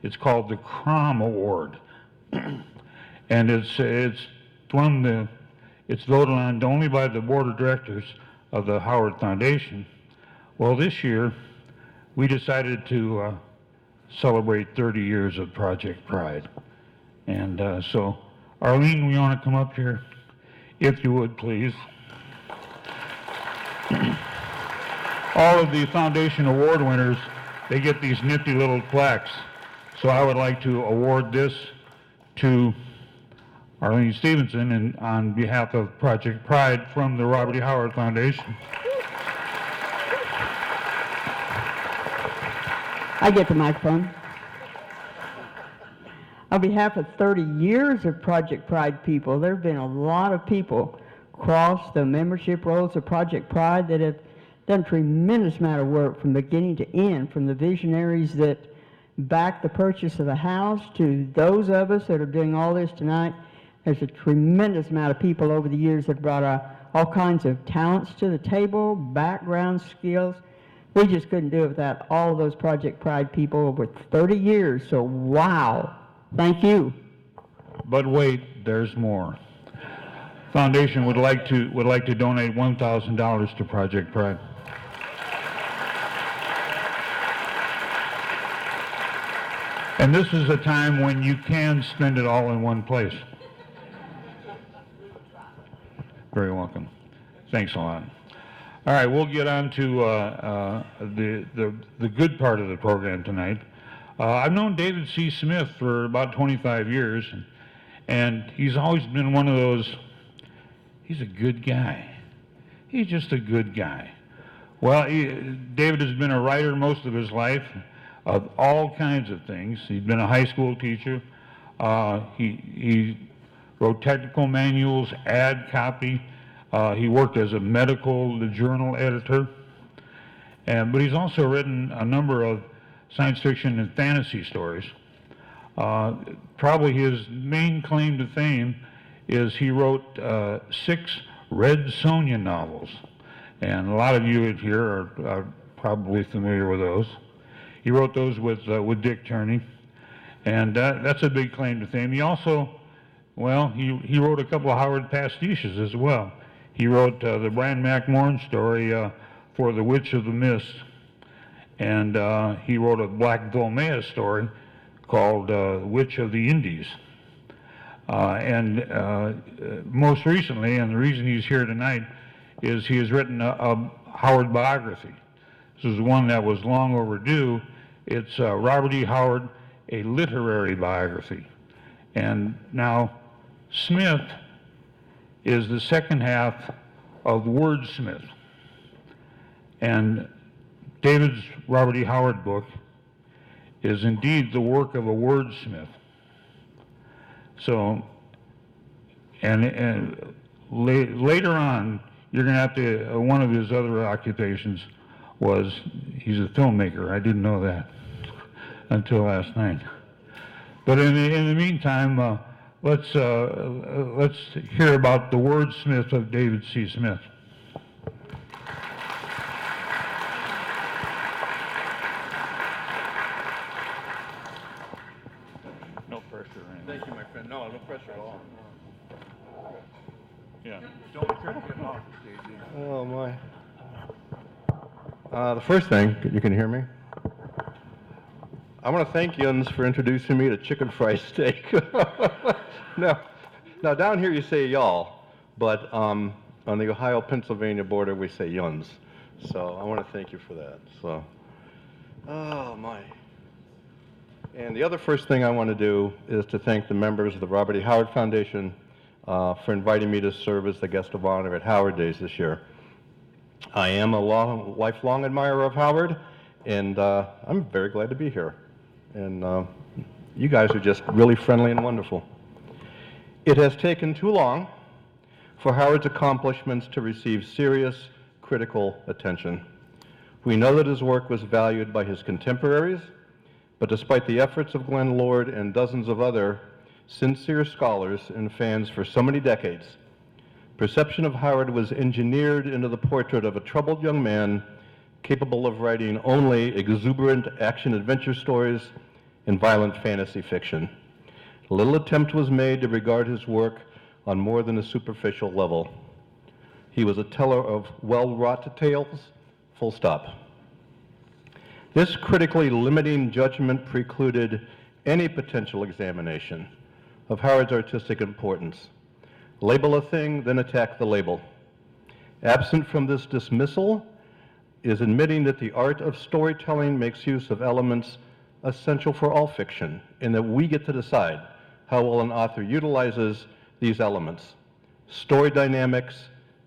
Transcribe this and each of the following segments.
It's called the Crom Award, and it's voted on only by the board of directors of the Howard Foundation. Well, this year we decided to celebrate 30 years of Project Pride, and so Arlene, you want to come up here, if you would, please. All of the foundation award winners, they get these nifty little plaques. So I would like to award this to Arlene Stevenson and on behalf of Project Pride from the Robert E. Howard Foundation. I get the microphone. On behalf of 30 years of Project Pride people, there have been a lot of people across the membership rolls of Project Pride that have done a tremendous amount of work from beginning to end, from the visionaries that backed the purchase of the house to those of us that are doing all this tonight. There's a tremendous amount of people over the years that brought all kinds of talents to the table, background skills. We just couldn't do it without all of those Project Pride people over 30 years, so wow, thank you. But wait, there's more. Foundation would like to donate $1,000 to Project Pride. And this is a time when you can spend it all in one place. Very welcome. Thanks a lot. All right, we'll get on to the good part of the program tonight. I've known David C. Smith for about 25 years, and he's always been one of those, he's a good guy. He's just a good guy. Well, David has been a writer most of his life of all kinds of things. He's been a high school teacher. He wrote technical manuals, ad copy. He worked as a medical journal editor. But he's also written a number of science fiction and fantasy stories. Probably his main claim to fame is he wrote 6 Red Sonja novels. And a lot of you here are probably familiar with those. He wrote those with Dick Turney, and that's a big claim to fame. He also, well, he wrote a couple of Howard pastiches as well. He wrote the Brian McMorran story for The Witch of the Mist, and he wrote a Black Volmea story called Witch of the Indies. Most recently, and the reason he's here tonight, is he has written a Howard biography. This is one that was long overdue. It's Robert E. Howard, a literary biography. And now Smith is the second half of Wordsmith. And David's Robert E. Howard book is indeed the work of a wordsmith. So, and later on, you're going to have to, one of his other occupations was he's a filmmaker. I didn't know that until last night. But in the meantime, let's hear about the wordsmith of David C. Smith. No pressure. Thank you, my friend. No pressure at all. Yeah. Don't get off the stage. Oh my. The first thing, you can hear me? I want to thank Yuns for introducing me to chicken fried steak. Now down here you say y'all, but on the Ohio-Pennsylvania border we say Yuns. So I want to thank you for that. So, oh my. And the other first thing I want to do is to thank the members of the Robert E. Howard Foundation for inviting me to serve as the guest of honor at Howard Days this year. I am a lifelong admirer of Howard, and I'm very glad to be here. And you guys are just really friendly and wonderful. It has taken too long for Howard's accomplishments to receive serious critical attention. We know that his work was valued by his contemporaries, but despite the efforts of Glenn Lord and dozens of other sincere scholars and fans for so many decades, perception of Howard was engineered into the portrait of a troubled young man capable of writing only exuberant action-adventure stories and violent fantasy fiction. Little attempt was made to regard his work on more than a superficial level. He was a teller of well-wrought tales, full stop. This critically limiting judgment precluded any potential examination of Howard's artistic importance. Label a thing, then attack the label. Absent from this dismissal is admitting that the art of storytelling makes use of elements essential for all fiction, and that we get to decide how well an author utilizes these elements. Story dynamics,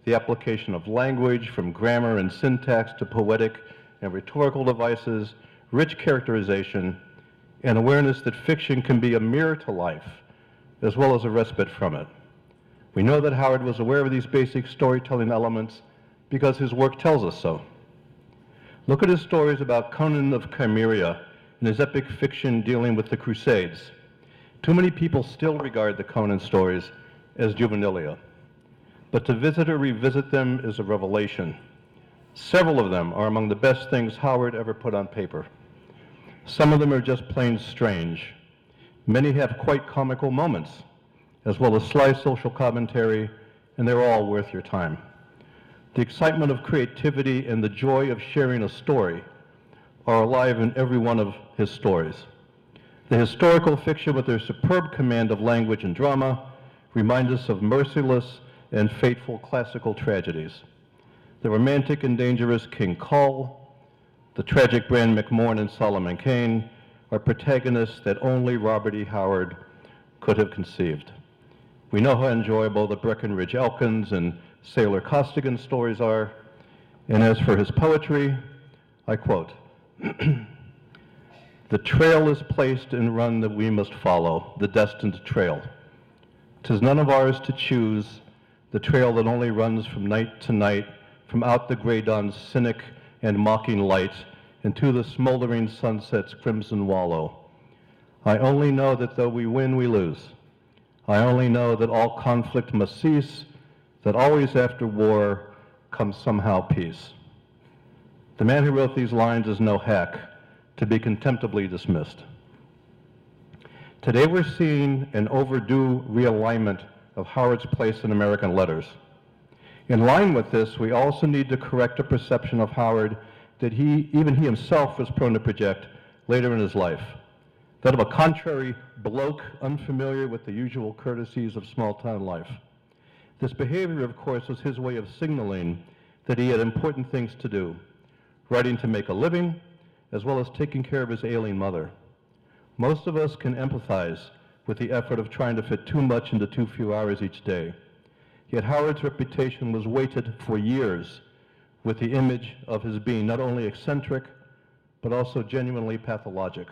the application of language from grammar and syntax to poetic and rhetorical devices, rich characterization, and awareness that fiction can be a mirror to life, as well as a respite from it. We know that Howard was aware of these basic storytelling elements because his work tells us so. Look at his stories about Conan of Chimeria and his epic fiction dealing with the Crusades. Too many people still regard the Conan stories as juvenilia, but to visit or revisit them is a revelation. Several of them are among the best things Howard ever put on paper. Some of them are just plain strange. Many have quite comical moments, as well as sly social commentary, and they're all worth your time. The excitement of creativity and the joy of sharing a story are alive in every one of his stories. The historical fiction, with their superb command of language and drama, reminds us of merciless and fateful classical tragedies. The romantic and dangerous King Cole, the tragic Bran McMorn and Solomon Kane are protagonists that only Robert E. Howard could have conceived. We know how enjoyable the Breckenridge Elkins and Sailor Costigan stories are, and as for his poetry, I quote, "The trail is placed and run that we must follow, the destined trail. 'Tis none of ours to choose, the trail that only runs from night to night, from out the gray dawn's cynic and mocking light, into the smoldering sunset's crimson wallow. I only know that though we win, we lose. I only know that all conflict must cease, that always after war comes somehow peace." The man who wrote these lines is no hack, to be contemptibly dismissed. Today we're seeing an overdue realignment of Howard's place in American letters. In line with this, we also need to correct a perception of Howard that even he himself was prone to project later in his life. That of a contrary bloke unfamiliar with the usual courtesies of small-town life. This behavior, of course, was his way of signaling that he had important things to do, writing to make a living, as well as taking care of his ailing mother. Most of us can empathize with the effort of trying to fit too much into too few hours each day. Yet Howard's reputation was weighted for years with the image of his being not only eccentric, but also genuinely pathologic.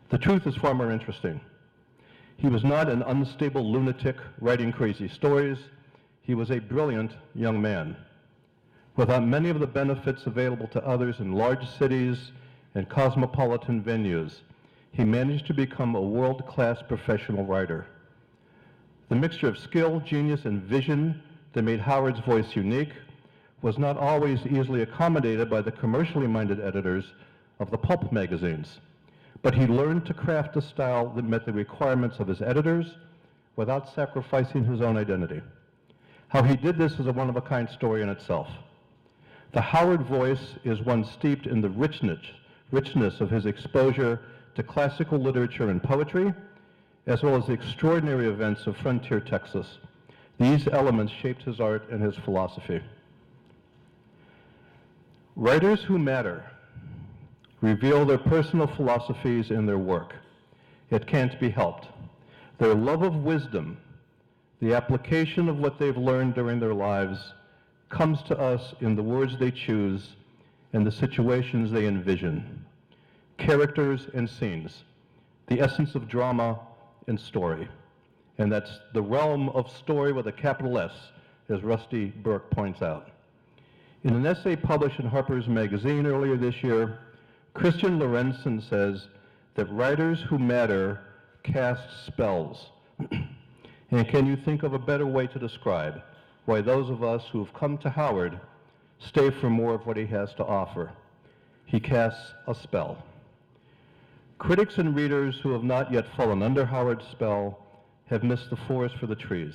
The truth is far more interesting. He was not an unstable lunatic writing crazy stories. He was a brilliant young man. Without many of the benefits available to others in large cities and cosmopolitan venues, he managed to become a world-class professional writer. The mixture of skill, genius, and vision that made Howard's voice unique was not always easily accommodated by the commercially minded editors of the pulp magazines. But he learned to craft a style that met the requirements of his editors without sacrificing his own identity. How he did this is a one-of-a-kind story in itself. The Howard voice is one steeped in the richness of his exposure to classical literature and poetry, as well as the extraordinary events of frontier Texas. These elements shaped his art and his philosophy. Writers who matter reveal their personal philosophies in their work. It can't be helped. Their love of wisdom, the application of what they've learned during their lives, comes to us in the words they choose and the situations they envision. Characters and scenes, the essence of drama and story. And that's the realm of story with a capital S, as Rusty Burke points out. In an essay published in Harper's Magazine earlier this year, Christian Lorenzen says that writers who matter cast spells. And can you think of a better way to describe why those of us who've come to Howard stay for more of what he has to offer? He casts a spell. Critics and readers who have not yet fallen under Howard's spell have missed the forest for the trees.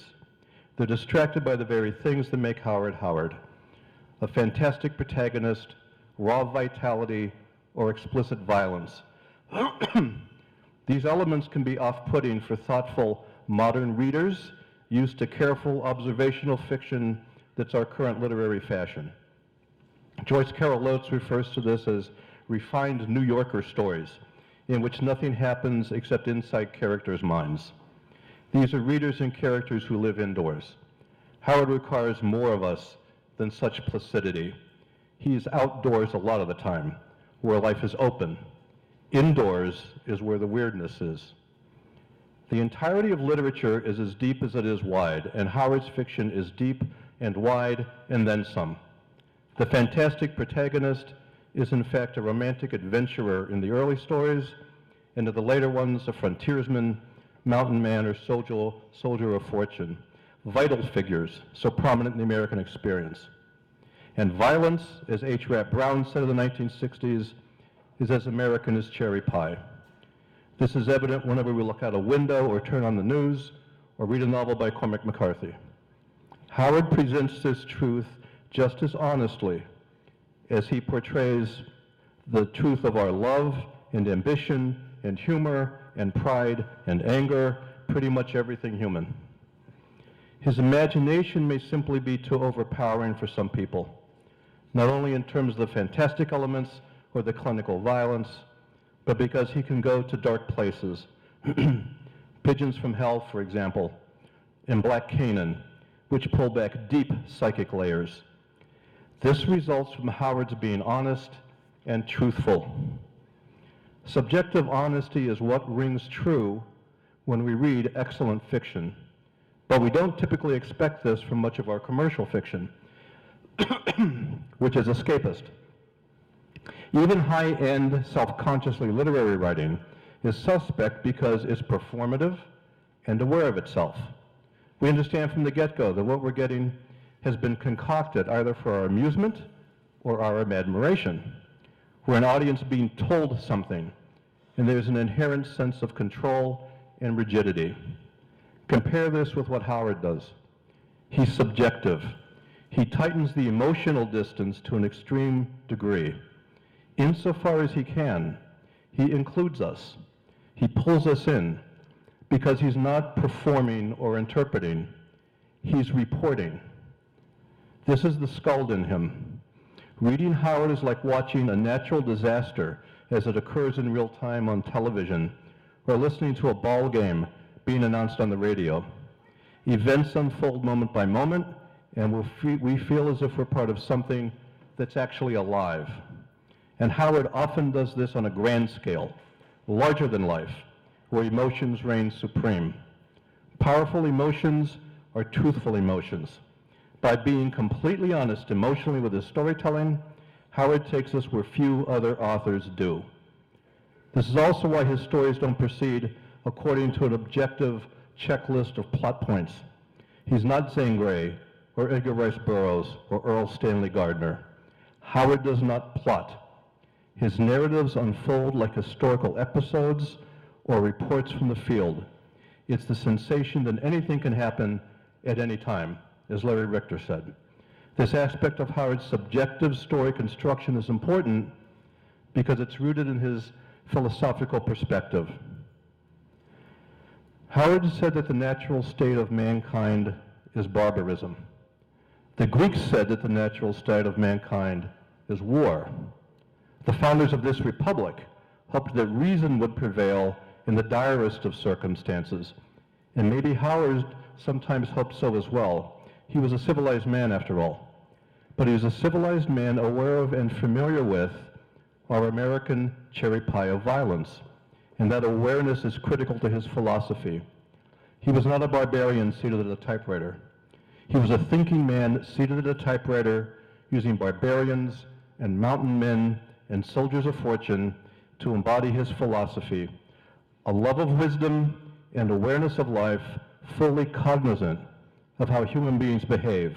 They're distracted by the very things that make Howard Howard. A fantastic protagonist, raw vitality, or explicit violence. These elements can be off-putting for thoughtful modern readers used to careful observational fiction that's our current literary fashion. Joyce Carol Oates refers to this as refined New Yorker stories, in which nothing happens except inside characters' minds. These are readers and characters who live indoors. Howard requires more of us than such placidity. He is outdoors a lot of the time, where life is open. Indoors is where the weirdness is. The entirety of literature is as deep as it is wide, and Howard's fiction is deep and wide and then some. The fantastic protagonist is in fact a romantic adventurer in the early stories, and in the later ones a frontiersman, mountain man, or soldier of fortune. Vital figures, so prominent in the American experience. And violence, as H. Rap Brown said in the 1960s, is as American as cherry pie. This is evident whenever we look out a window or turn on the news or read a novel by Cormac McCarthy. Howard presents this truth just as honestly as he portrays the truth of our love and ambition and humor and pride and anger, pretty much everything human. His imagination may simply be too overpowering for some people, not only in terms of the fantastic elements or the clinical violence, but because he can go to dark places. Pigeons from Hell, for example, and Black Canaan, which pull back deep psychic layers. This results from Howard's being honest and truthful. Subjective honesty is what rings true when we read excellent fiction, but we don't typically expect this from much of our commercial fiction, which is escapist. Even high-end, self-consciously literary writing is suspect because it's performative and aware of itself. We understand from the get-go that what we're getting has been concocted either for our amusement or our admiration. We're an audience being told something, and there's an inherent sense of control and rigidity. Compare this with what Howard does. He's subjective. He tightens the emotional distance to an extreme degree. Insofar as he can, he includes us. He pulls us in because he's not performing or interpreting. He's reporting. This is the skald in him. Reading Howard is like watching a natural disaster as it occurs in real time on television, or listening to a ball game being announced on the radio. Events unfold moment by moment, and we feel as if we're part of something that's actually alive. And Howard often does this on a grand scale, larger than life, where emotions reign supreme. Powerful emotions are truthful emotions. By being completely honest emotionally with his storytelling, Howard takes us where few other authors do. This is also why his stories don't proceed according to an objective checklist of plot points. He's not Zane Grey or Edgar Rice Burroughs or Earl Stanley Gardner. Howard does not plot. His narratives unfold like historical episodes or reports from the field. It's the sensation that anything can happen at any time, as Larry Richter said. This aspect of Howard's subjective story construction is important because it's rooted in his philosophical perspective. Howard said that the natural state of mankind is barbarism. The Greeks said that the natural state of mankind is war. The founders of this republic hoped that reason would prevail in the direst of circumstances, and maybe Howard sometimes hoped so as well. He was a civilized man after all, but he was a civilized man aware of and familiar with our American cherry pie of violence, and that awareness is critical to his philosophy. He was not a barbarian seated at a typewriter. He was a thinking man seated at a typewriter using barbarians and mountain men and soldiers of fortune to embody his philosophy, a love of wisdom and awareness of life, fully cognizant of how human beings behave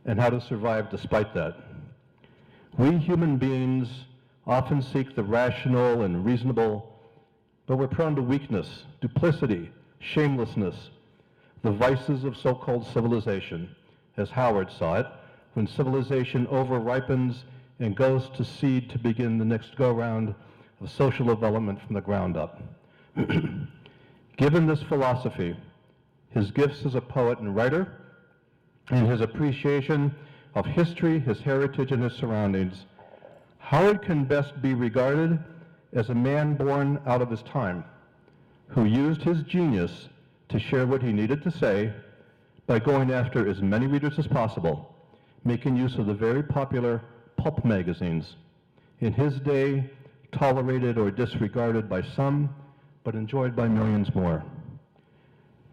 and how to survive despite that. We human beings often seek the rational and reasonable but we're prone to weakness, duplicity, shamelessness, the vices of so-called civilization, as Howard saw it, when civilization over-ripens and goes to seed to begin the next go-round of social development from the ground up. Given this philosophy, his gifts as a poet and writer, and his appreciation of history, his heritage, and his surroundings, Howard can best be regarded as a man born out of his time, who used his genius to share what he needed to say by going after as many readers as possible, making use of the very popular pulp magazines, in his day tolerated or disregarded by some, but enjoyed by millions more.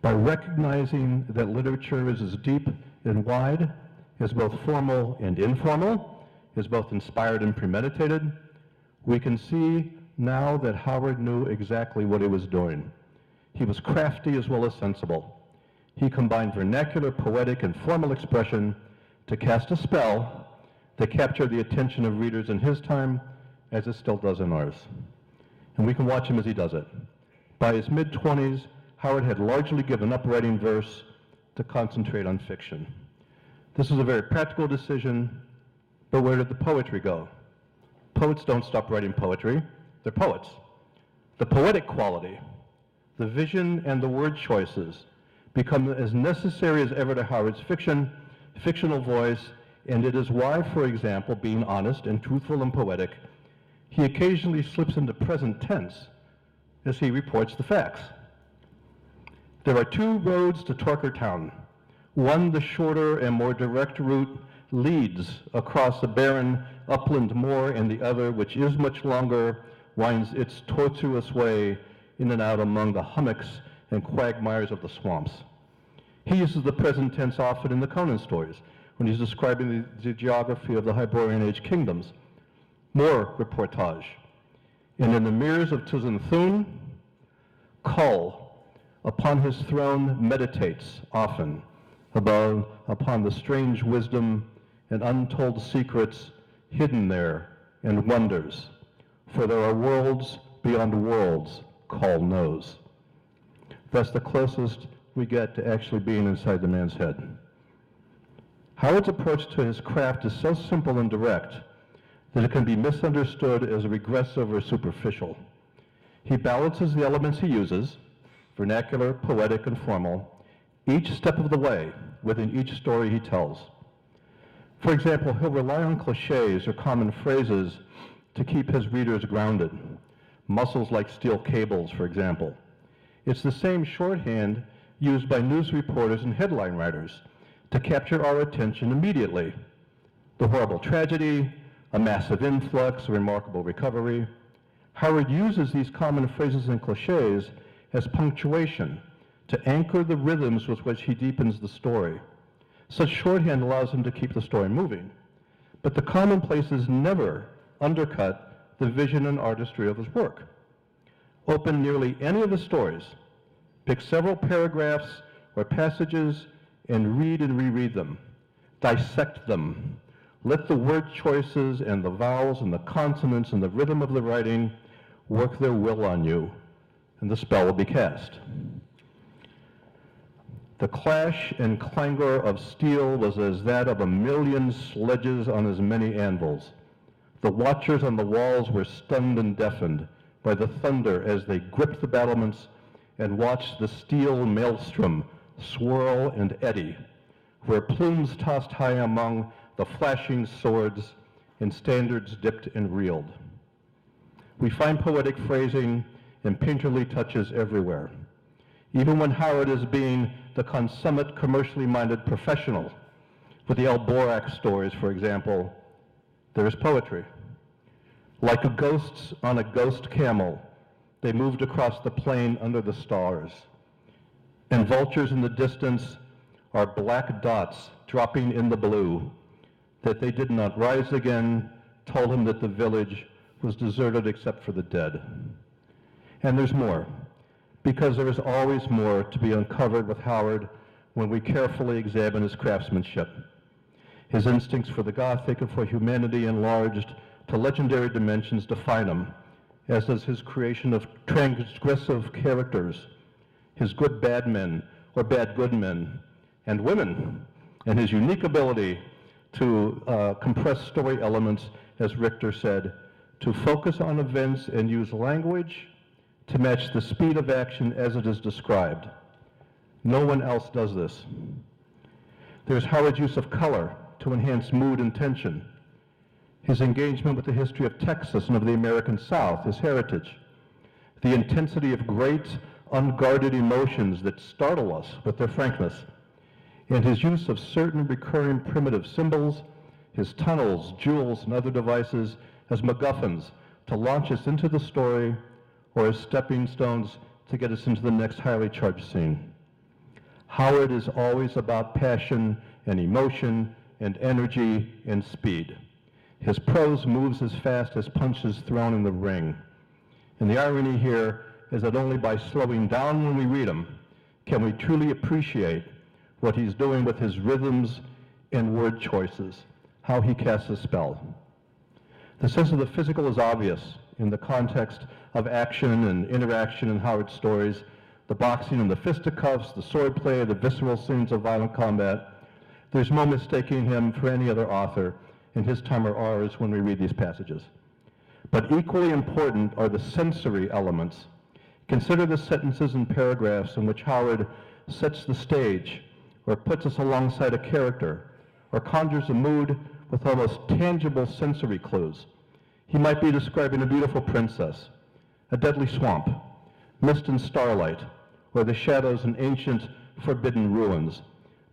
By recognizing that literature is as deep and wide as both formal and informal, is both inspired and premeditated, we can see now that Howard knew exactly what he was doing. He was crafty as well as sensible. He combined vernacular, poetic, and formal expression to cast a spell that captured the attention of readers in his time as it still does in ours. And we can watch him as he does it. By his mid-20s, Howard had largely given up writing verse to concentrate on fiction. This was a very practical decision, but where did the poetry go? Poets don't stop writing poetry, they're poets. The poetic quality, the vision and the word choices become as necessary as ever to Howard's fictional voice, and it is why, for example, being honest and truthful and poetic, he occasionally slips into present tense as he reports the facts. There are two roads to Torkertown. One, the shorter and more direct route, leads across a barren upland moor, and the other, which is much longer, winds its tortuous way in and out among the hummocks and quagmires of the swamps. He uses the present tense often in the Conan stories when he's describing the geography of the Hyborian Age kingdoms. More reportage. And in the mirrors of Tuzan Thun, Kull, upon his throne, meditates often upon the strange wisdom and untold secrets hidden there, and wonders. For there are worlds beyond worlds, Kull knows. That's the closest we get to actually being inside the man's head. Howard's approach to his craft is so simple and direct that it can be misunderstood as regressive or superficial. He balances the elements he uses, vernacular, poetic, and formal, each step of the way within each story he tells. For example, he'll rely on cliches or common phrases to keep his readers grounded. Muscles like steel cables, for example. It's the same shorthand used by news reporters and headline writers to capture our attention immediately. The horrible tragedy, a massive influx, a remarkable recovery. Howard uses these common phrases and cliches as punctuation to anchor the rhythms with which he deepens the story. Such shorthand allows him to keep the story moving, but the commonplaces never undercut the vision and artistry of his work. Open nearly any of his stories, pick several paragraphs or passages, and read and reread them. Dissect them. Let the word choices and the vowels and the consonants and the rhythm of the writing work their will on you, and the spell will be cast. The clash and clangor of steel was as that of 1,000,000 sledges on as many anvils. The watchers on the walls were stunned and deafened by the thunder as they gripped the battlements and watched the steel maelstrom swirl and eddy, where plumes tossed high among the flashing swords and standards dipped and reeled. We find poetic phrasing and painterly touches everywhere. Even when Howard is being the consummate commercially minded professional, with the Alborac stories, for example, there is poetry. Like ghosts on a ghost camel, they moved across the plain under the stars. And vultures in the distance are black dots dropping in the blue, that they did not rise again, told him that the village was deserted except for the dead. And there's more, because there is always more to be uncovered with Howard when we carefully examine his craftsmanship. His instincts for the Gothic and for humanity enlarged to legendary dimensions define him as does his creation of transgressive characters, his good bad men or bad good men, and women, and his unique ability to compress story elements, as Richter said, to focus on events and use language to match the speed of action as it is described. No one else does this. There's Howard's use of color to enhance mood and tension, his engagement with the history of Texas and of the American South, his heritage, the intensity of great, unguarded emotions that startle us with their frankness, and his use of certain recurring primitive symbols, his tunnels, jewels, and other devices as MacGuffins to launch us into the story or as stepping stones to get us into the next highly charged scene. Howard is always about passion and emotion and energy and speed. His prose moves as fast as punches thrown in the ring. And the irony here is that only by slowing down when we read him can we truly appreciate what he's doing with his rhythms and word choices, how he casts a spell. The sense of the physical is obvious in the context of action and interaction in Howard's stories, the boxing and the fisticuffs, the swordplay, the visceral scenes of violent combat. There's no mistaking him for any other author, and his time are ours when we read these passages. But equally important are the sensory elements. Consider the sentences and paragraphs in which Howard sets the stage, or puts us alongside a character, or conjures a mood with almost tangible sensory clues. He might be describing a beautiful princess, a deadly swamp, mist and starlight, or the shadows in ancient, forbidden ruins.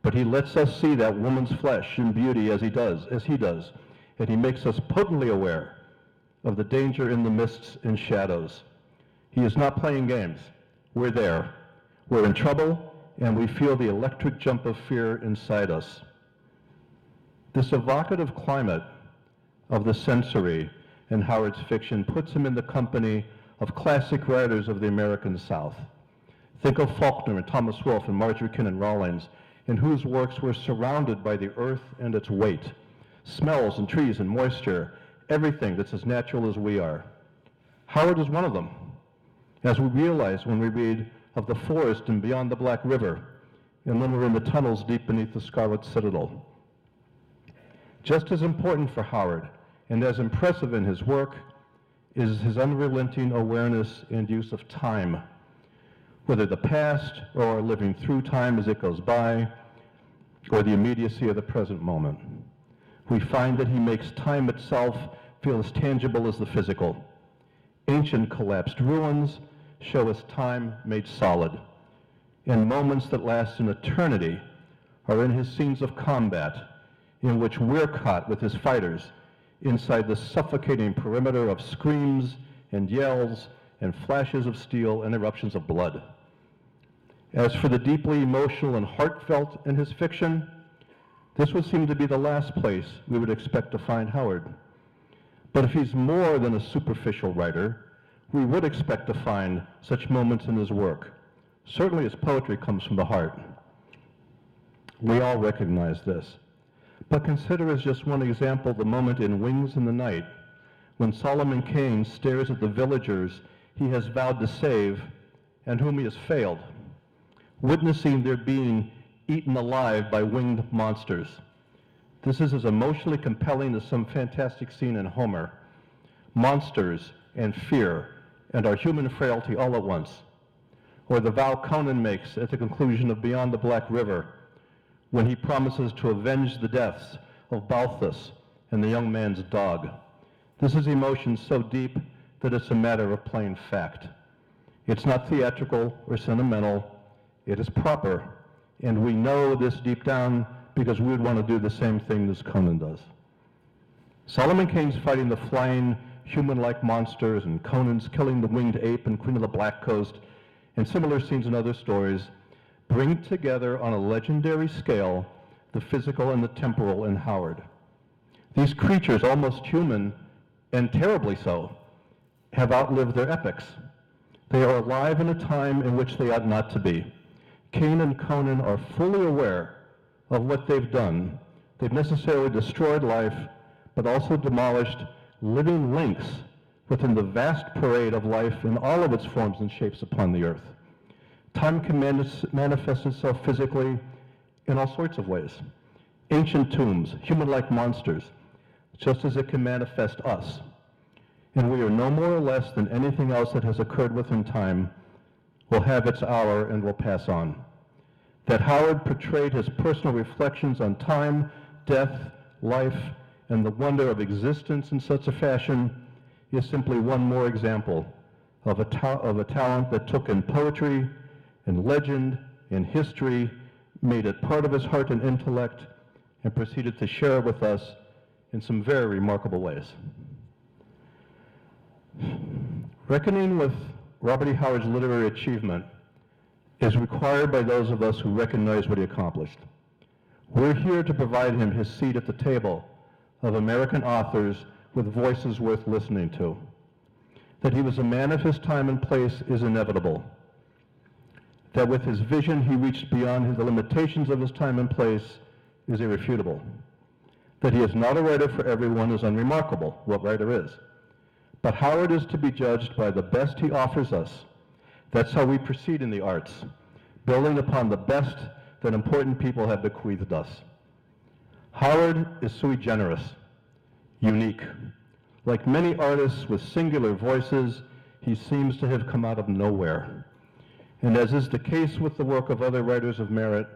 But he lets us see that woman's flesh and beauty as he does, and he makes us potently aware of the danger in the mists and shadows. He is not playing games. We're there. We're in trouble, and we feel the electric jump of fear inside us. This evocative climate of the sensory in Howard's fiction puts him in the company of classic writers of the American South. Think of Faulkner and Thomas Wolfe and Marjorie Kinnan Rawlings, in whose works we're surrounded by the earth and its weight, smells and trees and moisture, everything that's as natural as we are. Howard is one of them, as we realize when we read of the forest and beyond the Black River, and when we're in the tunnels deep beneath the Scarlet Citadel. Just as important for Howard, and as impressive in his work, is his unrelenting awareness and use of time, whether the past or living through time as it goes by, or the immediacy of the present moment. We find that he makes time itself feel as tangible as the physical. Ancient collapsed ruins show us time made solid, and moments that last an eternity are in his scenes of combat, in which we're caught with his fighters inside the suffocating perimeter of screams and yells and flashes of steel and eruptions of blood. As for the deeply emotional and heartfelt in his fiction, this would seem to be the last place we would expect to find Howard. But if he's more than a superficial writer, we would expect to find such moments in his work. Certainly his poetry comes from the heart. We all recognize this. But consider as just one example the moment in Wings in the Night, when Solomon Kane stares at the villagers he has vowed to save and whom he has failed, witnessing their being eaten alive by winged monsters. This is as emotionally compelling as some fantastic scene in Homer. Monsters and fear and our human frailty all at once. Or the vow Conan makes at the conclusion of Beyond the Black River, when he promises to avenge the deaths of Balthus and the young man's dog. This is emotion so deep that it's a matter of plain fact. It's not theatrical or sentimental. It is proper, and we know this deep down because we would want to do the same thing as Conan does. Solomon Kane's fighting the flying human-like monsters, and Conan's killing the winged ape and Queen of the Black Coast, and similar scenes in other stories, bring together on a legendary scale the physical and the temporal in Howard. These creatures, almost human, and terribly so, have outlived their epochs. They are alive in a time in which they ought not to be. Kane and Conan are fully aware of what they've done. They've necessarily destroyed life, but also demolished living links within the vast parade of life in all of its forms and shapes upon the earth. Time can manifest itself physically in all sorts of ways. Ancient tombs, human-like monsters, just as it can manifest us. And we are no more or less than anything else that has occurred within time, will have its hour and will pass on. That Howard portrayed his personal reflections on time, death, life, and the wonder of existence in such a fashion is simply one more example of a talent that took in poetry and legend and history, made it part of his heart and intellect, and proceeded to share it with us in some very remarkable ways. Reckoning with Robert E. Howard's literary achievement is required by those of us who recognize what he accomplished. We're here to provide him his seat at the table of American authors with voices worth listening to. That he was a man of his time and place is inevitable. That with his vision he reached beyond the limitations of his time and place is irrefutable. That he is not a writer for everyone is unremarkable, what writer is. But Howard is to be judged by the best he offers us. That's how we proceed in the arts, building upon the best that important people have bequeathed us. Howard is sui generis, unique. Like many artists with singular voices, he seems to have come out of nowhere. And as is the case with the work of other writers of merit,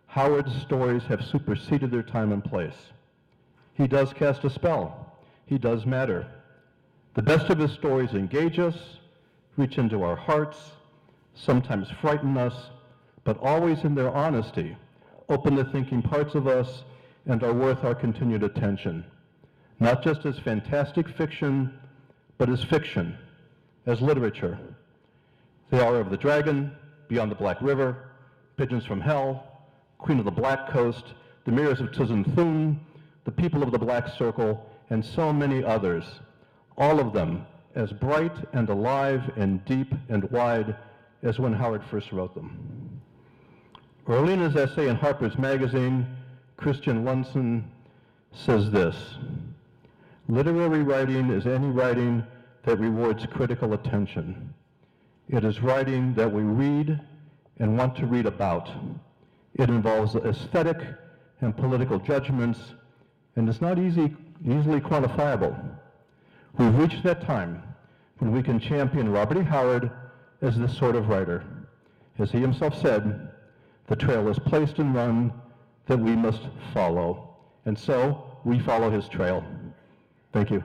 Howard's stories have superseded their time and place. He does cast a spell. He does matter. The best of his stories engage us, reach into our hearts, sometimes frighten us, but always in their honesty, open the thinking parts of us and are worth our continued attention. Not just as fantastic fiction, but as fiction, as literature. The Hour of the Dragon, Beyond the Black River, Pigeons from Hell, Queen of the Black Coast, The Mirrors of Tuzun Thun, The People of the Black Circle, and so many others, all of them as bright and alive and deep and wide as when Howard first wrote them. Early in his essay in Harper's Magazine, Christian Lunson says this: "Literary writing is any writing that rewards critical attention. It is writing that we read and want to read about. It involves aesthetic and political judgments and is not easily quantifiable. We've reached that time when we can champion Robert E. Howard as this sort of writer. As he himself said, the trail is placed and run that we must follow. And so we follow his trail." Thank you.